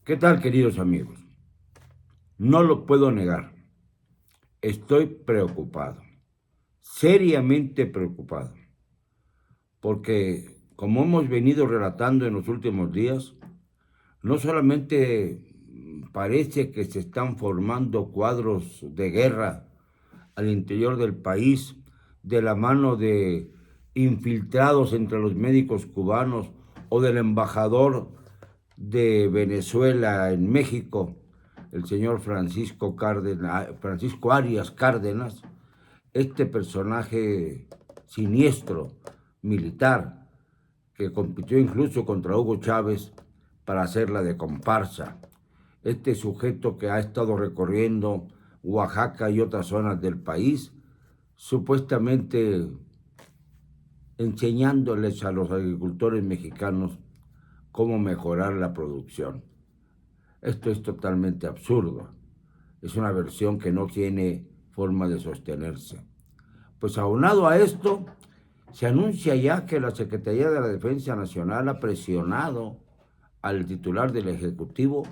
¿Qué tal, queridos amigos? No lo puedo negar. Estoy preocupado, seriamente preocupado, porque como hemos venido relatando en los últimos días, no solamente parece que se están formando cuadros de guerra al interior del país de la mano de infiltrados entre los médicos cubanos o del embajador de Venezuela en México, el señor Francisco Arias Cárdenas, este personaje siniestro, militar, que compitió incluso contra Hugo Chávez para hacerla de comparsa. Este sujeto que ha estado recorriendo Oaxaca y otras zonas del país, supuestamente enseñándoles a los agricultores mexicanos cómo mejorar la producción. Esto es totalmente absurdo. Es una versión que no tiene forma de sostenerse. Pues aunado a esto, se anuncia ya que la Secretaría de la Defensa Nacional ha presionado al titular del Ejecutivo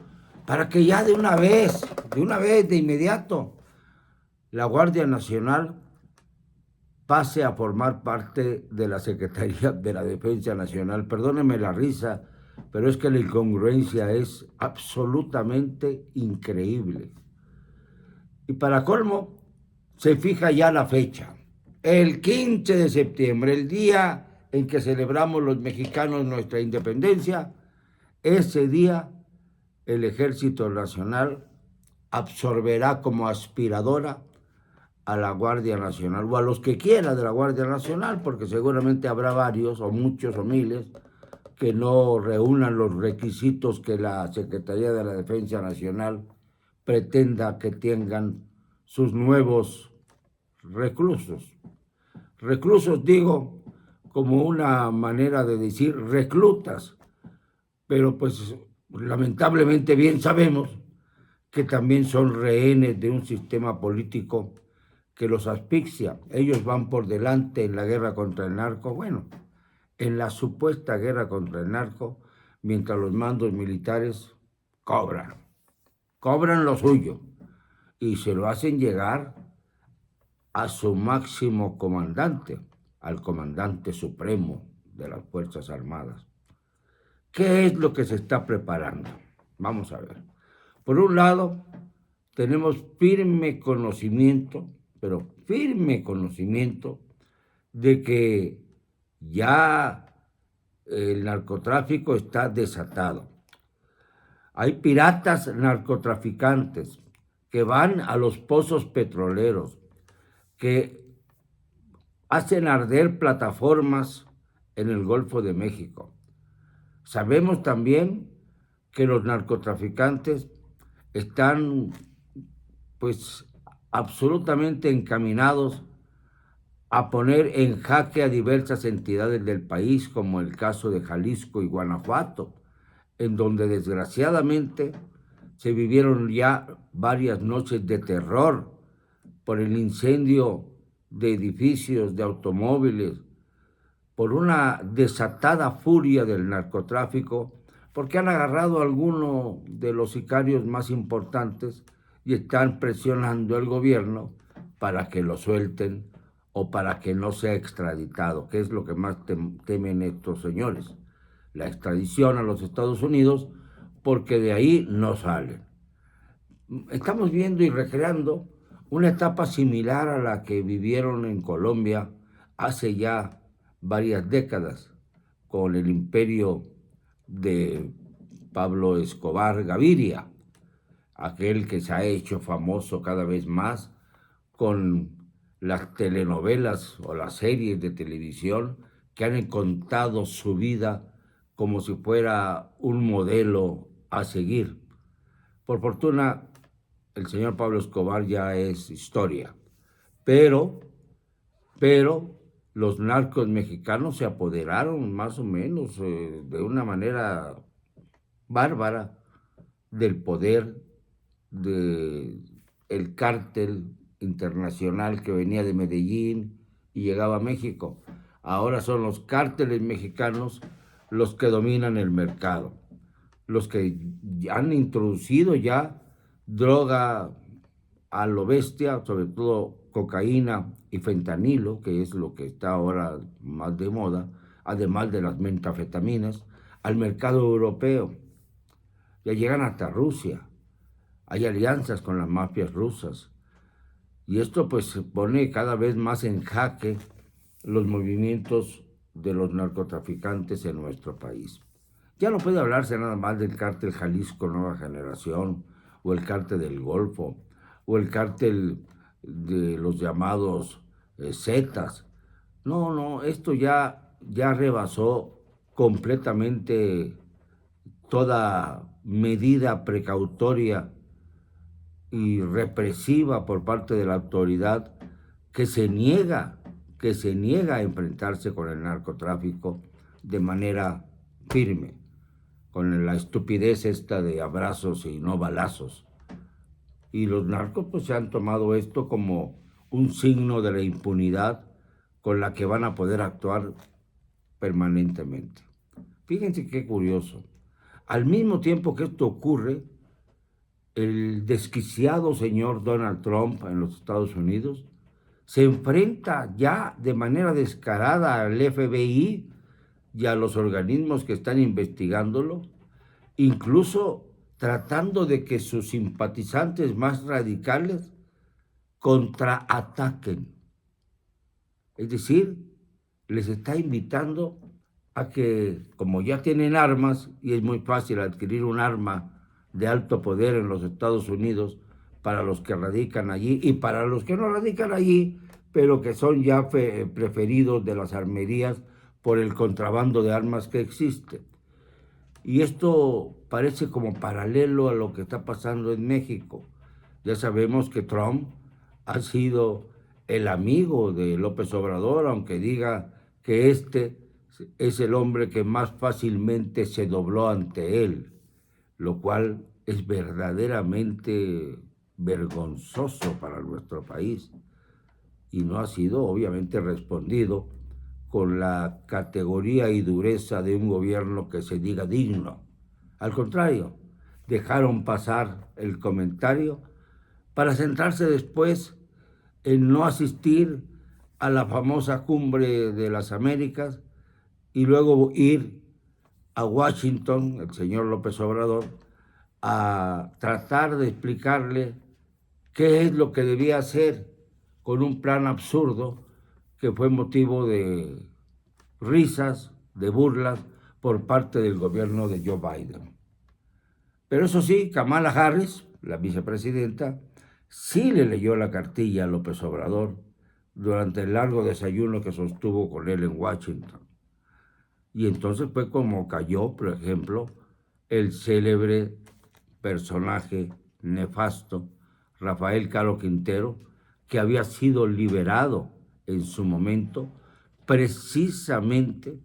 para que ya de una vez, de inmediato, la Guardia Nacional pase a formar parte de la Secretaría de la Defensa Nacional. Perdónenme la risa, pero es que la incongruencia es absolutamente increíble. Y para colmo, se fija ya la fecha, el 15 de septiembre, el día en que celebramos los mexicanos nuestra independencia. Ese día el Ejército Nacional absorberá como aspiradora a la Guardia Nacional, o a los que quiera de la Guardia Nacional, porque seguramente habrá varios, o muchos, o miles, que no reúnan los requisitos que la Secretaría de la Defensa Nacional pretenda que tengan sus nuevos reclusos. Reclusos digo como una manera de decir reclutas, pero pues lamentablemente bien sabemos que también son rehenes de un sistema político que los asfixia. Ellos van por delante en la guerra contra el narco, bueno, en la supuesta guerra contra el narco, mientras los mandos militares cobran lo suyo y se lo hacen llegar a su máximo comandante, al comandante supremo de las Fuerzas Armadas. ¿Qué es lo que se está preparando? Vamos a ver. Por un lado, tenemos firme conocimiento, pero firme conocimiento de que ya el narcotráfico está desatado. Hay piratas narcotraficantes que van a los pozos petroleros, que hacen arder plataformas en el Golfo de México. Sabemos también que los narcotraficantes están pues absolutamente encaminados a poner en jaque a diversas entidades del país, como el caso de Jalisco y Guanajuato, en donde desgraciadamente se vivieron ya varias noches de terror por el incendio de edificios, de automóviles, por una desatada furia del narcotráfico, porque han agarrado a alguno de los sicarios más importantes y están presionando al gobierno para que lo suelten o para que no sea extraditado, que es lo que más temen estos señores, la extradición a los Estados Unidos, porque de ahí no salen. Estamos viendo y recreando una etapa similar a la que vivieron en Colombia hace ya varias décadas con el imperio de Pablo Escobar Gaviria, aquel que se ha hecho famoso cada vez más con las telenovelas o las series de televisión que han contado su vida como si fuera un modelo a seguir. Por fortuna, el señor Pablo Escobar ya es historia, pero los narcos mexicanos se apoderaron más o menos de una manera bárbara del poder del cártel internacional que venía de Medellín y llegaba a México. Ahora son los cárteles mexicanos los que dominan el mercado. los que han introducido ya droga a lo bestia, sobre todo cocaína y fentanilo, que es lo que está ahora más de moda, además de las metanfetaminas, al mercado europeo. Ya llegan hasta Rusia. Hay alianzas con las mafias rusas. Y esto pues pone cada vez más en jaque los movimientos de los narcotraficantes en nuestro país. Ya no puede hablarse nada más del cártel Jalisco Nueva Generación, o el cártel del Golfo, o el cártel de los llamados Zetas. No, no, esto ya rebasó completamente toda medida precautoria y represiva por parte de la autoridad que se niega, a enfrentarse con el narcotráfico de manera firme, con la estupidez esta de abrazos y no balazos. Y los narcos pues se han tomado esto como un signo de la impunidad con la que van a poder actuar permanentemente. Fíjense qué curioso. Al mismo tiempo que esto ocurre, el desquiciado señor Donald Trump en los Estados Unidos se enfrenta ya de manera descarada al FBI y a los organismos que están investigándolo, incluso tratando de que sus simpatizantes más radicales contraataquen. Es decir, les está invitando a que, como ya tienen armas, y es muy fácil adquirir un arma de alto poder en los Estados Unidos para los que radican allí y para los que no radican allí, pero que son ya preferidos de las armerías por el contrabando de armas que existe. Y esto parece como paralelo a lo que está pasando en México. Ya sabemos que Trump ha sido el amigo de López Obrador, aunque diga que este es el hombre que más fácilmente se dobló ante él, lo cual es verdaderamente vergonzoso para nuestro país y no ha sido obviamente respondido con la categoría y dureza de un gobierno que se diga digno. Al contrario, dejaron pasar el comentario para centrarse después en no asistir a la famosa cumbre de las Américas y luego ir a Washington, el señor López Obrador, a tratar de explicarle qué es lo que debía hacer con un plan absurdo que fue motivo de risas, de burlas por parte del gobierno de Joe Biden. Pero eso sí, Kamala Harris, la vicepresidenta, sí le leyó la cartilla a López Obrador durante el largo desayuno que sostuvo con él en Washington. Y entonces fue como cayó, por ejemplo, el célebre personaje nefasto, Rafael Caro Quintero, que había sido liberado en su momento precisamente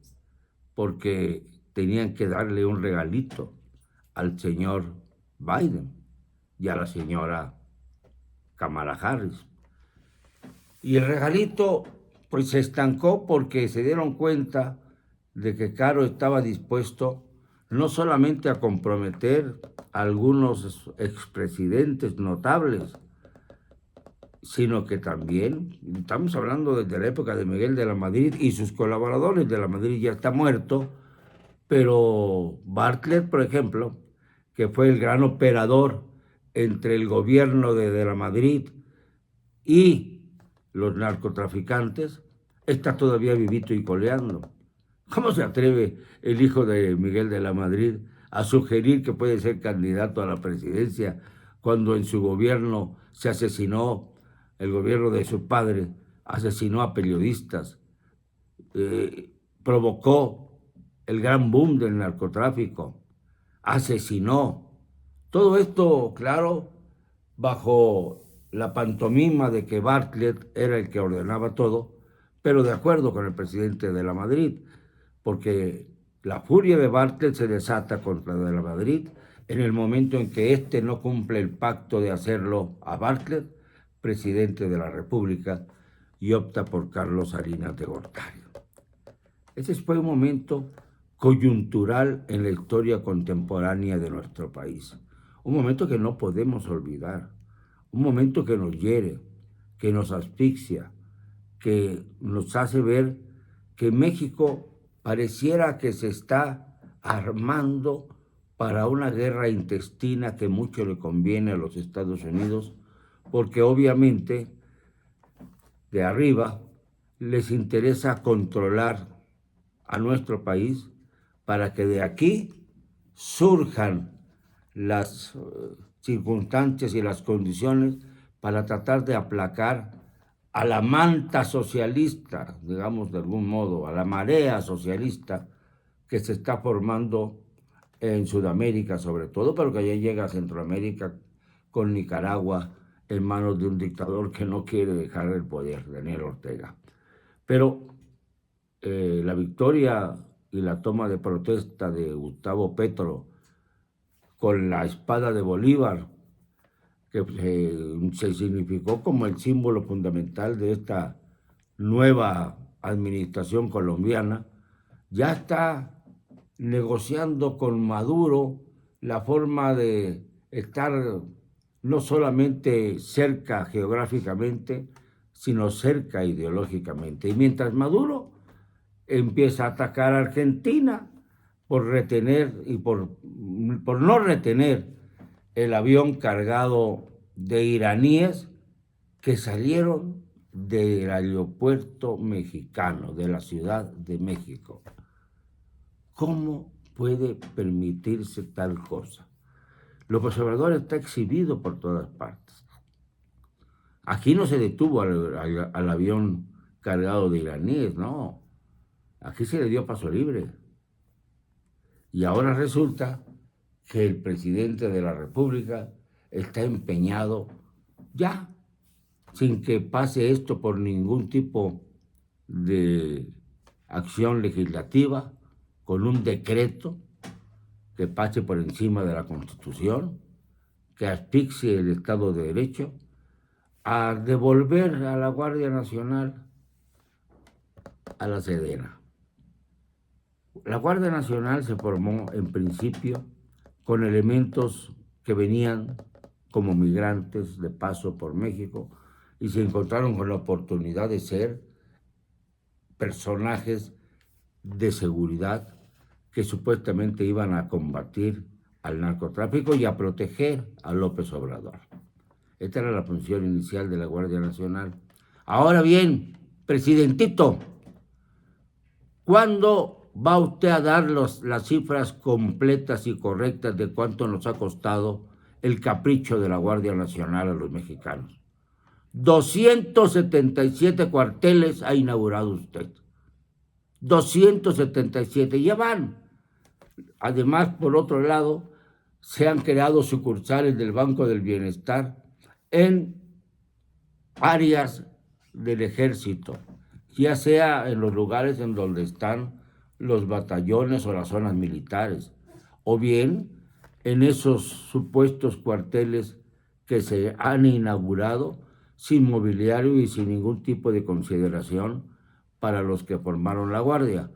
porque tenían que darle un regalito al señor Biden y a la señora Kamala Harris. Y el regalito pues se estancó porque se dieron cuenta de que Caro estaba dispuesto no solamente a comprometer a algunos expresidentes notables, sino que también, estamos hablando desde la época de Miguel de la Madrid y sus colaboradores. De la Madrid ya está muerto, pero Bartlett, por ejemplo, que fue el gran operador entre el gobierno de la Madrid y los narcotraficantes, está todavía vivito y coleando. ¿Cómo se atreve el hijo de Miguel de la Madrid a sugerir que puede ser candidato a la presidencia cuando en su gobierno se asesinó, el gobierno de su padre asesinó a periodistas, provocó el gran boom del narcotráfico, asesinó? Todo esto, claro, bajo la pantomima de que Bartlett era el que ordenaba todo, pero de acuerdo con el presidente de la Madrid, porque la furia de Bartlett se desata contra de la Madrid en el momento en que éste no cumple el pacto de hacerlo a Bartlett presidente de la República y opta por Carlos Salinas de Gortari. Ese fue un momento coyuntural en la historia contemporánea de nuestro país. Un momento que no podemos olvidar, un momento que nos hiere, que nos asfixia, que nos hace ver que México pareciera que se está armando para una guerra intestina que mucho le conviene a los Estados Unidos, porque obviamente de arriba les interesa controlar a nuestro país para que de aquí surjan las circunstancias y las condiciones para tratar de aplacar a la manta socialista, digamos de algún modo, a la marea socialista que se está formando en Sudamérica sobre todo, pero que ya llega a Centroamérica con Nicaragua en manos de un dictador que no quiere dejar el poder, Daniel Ortega. Pero la victoria y la toma de protesta de Gustavo Petro con la espada de Bolívar, que se significó como el símbolo fundamental de esta nueva administración colombiana, ya está negociando con Maduro la forma de estar no solamente cerca geográficamente, sino cerca ideológicamente. Y mientras Maduro empieza a atacar a Argentina por retener y por no retener el avión cargado de iraníes que salieron del aeropuerto mexicano, de la Ciudad de México. ¿Cómo puede permitirse tal cosa? López Obrador está exhibido por todas partes. Aquí no se detuvo al avión cargado de iraníes, no. Aquí se le dio paso libre. Y ahora resulta que el presidente de la República está empeñado ya, sin que pase esto por ningún tipo de acción legislativa, con un decreto que pase por encima de la Constitución, que asfixie el Estado de Derecho, a devolver a la Guardia Nacional a la Sedena. La Guardia Nacional se formó en principio con elementos que venían como migrantes de paso por México y se encontraron con la oportunidad de ser personajes de seguridad que supuestamente iban a combatir al narcotráfico y a proteger a López Obrador. Esta era la función inicial de la Guardia Nacional. Ahora bien, presidentito, ¿cuándo va usted a dar las cifras completas y correctas de cuánto nos ha costado el capricho de la Guardia Nacional a los mexicanos? 277 cuarteles ha inaugurado usted. 277, ya van. Además, por otro lado, se han creado sucursales del Banco del Bienestar en áreas del ejército, ya sea en los lugares en donde están los batallones o las zonas militares, o bien en esos supuestos cuarteles que se han inaugurado sin mobiliario y sin ningún tipo de consideración para los que formaron la Guardia.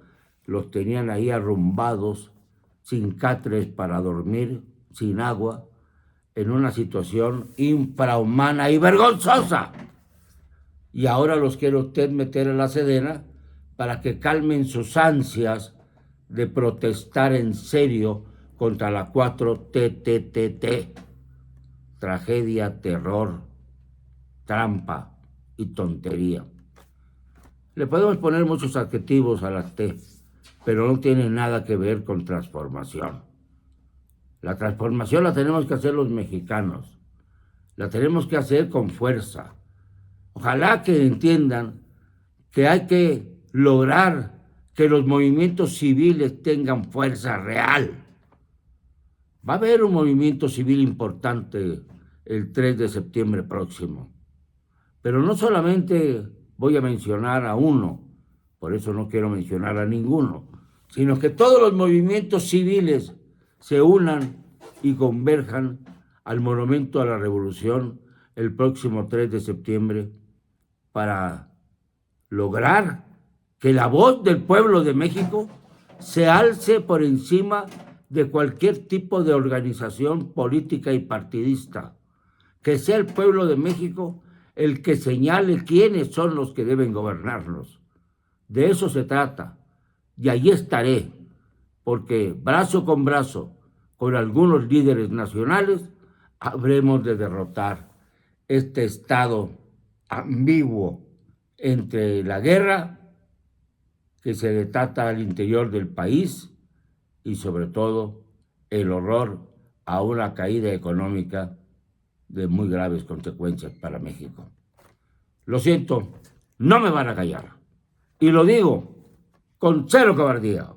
Los tenían ahí arrumbados, sin catres para dormir, sin agua, en una situación infrahumana y vergonzosa. Y ahora los quiere usted meter a la Sedena para que calmen sus ansias de protestar en serio contra la 4TTT. Tragedia, terror, trampa y tontería. Le podemos poner muchos adjetivos a la T, pero no tiene nada que ver con transformación. La transformación la tenemos que hacer los mexicanos. La tenemos que hacer con fuerza. Ojalá que entiendan que hay que lograr que los movimientos civiles tengan fuerza real. Va a haber un movimiento civil importante el 3 de septiembre próximo. Pero no solamente voy a mencionar a uno, por eso no quiero mencionar a ninguno, sino que todos los movimientos civiles se unan y converjan al Monumento a la Revolución el próximo 3 de septiembre para lograr que la voz del pueblo de México se alce por encima de cualquier tipo de organización política y partidista, que sea el pueblo de México el que señale quiénes son los que deben gobernarnos. De eso se trata. Y allí estaré, porque brazo con brazo, con algunos líderes nacionales, habremos de derrotar este estado ambiguo entre la guerra que se desata al interior del país y sobre todo el horror a una caída económica de muy graves consecuencias para México. Lo siento, no me van a callar. Y lo digo con cero cobardía.